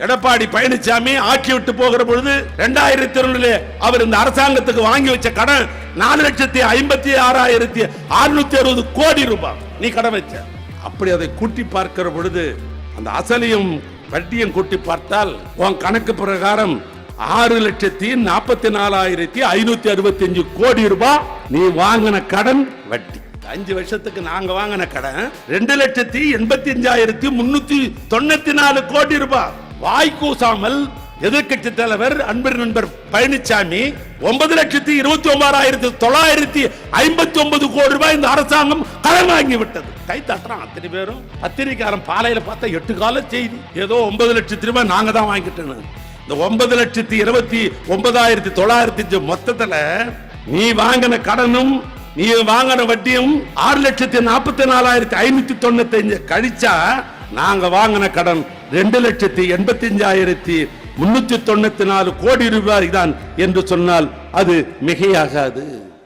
எடப்பாடி பழனிசாமி ஆட்சி விட்டு போகிற பொழுது 2002 அவர் இந்த அரசாங்கத்துக்கு வாங்கி வச்ச கடன் 4,56,660 கோடி ரூபாய் நீ கடன் வச்ச. அப்படி அதை கூட்டி பார்க்கிற பொழுது அந்த அசலையும் வட்டியும் கூட்டி பார்த்தால் உன் கணக்கு பிரகாரம் 6,44,565 கோடி ரூபாய் நீ வாங்கின கடன் வட்டி. 5 வருஷத்துக்கு நாங்க வாங்கின கடன் 2,85,394 கோடி ரூபாய். வாய்க்கூசாமல் எதிர்கட்சி தலைவர் அன்பு நண்பர் பழனிசாமி 9,29,959 கோடி ரூபாய் இந்த அரசாங்கம் கடன் வாங்கி விட்டது. கை தட்டுறான் அத்தனை பேரும். பத்திரிகாரன் பாலையில பார்த்தா 8 கால செய்தி. ஏதோ 9 லட்சம் ரூபாய் நாங்க தான் வாங்கிட்டோம். இந்த 9,29,905 மொத்தத்துல நீ வாங்கின கடனும் நீ வாங்கின வட்டியும் 6,44,595 கழிச்சா நாங்க வாங்கின கடன் 2,85,394 கோடி ரூபாய் தான் என்று சொன்னால் அது மிகையாகாது.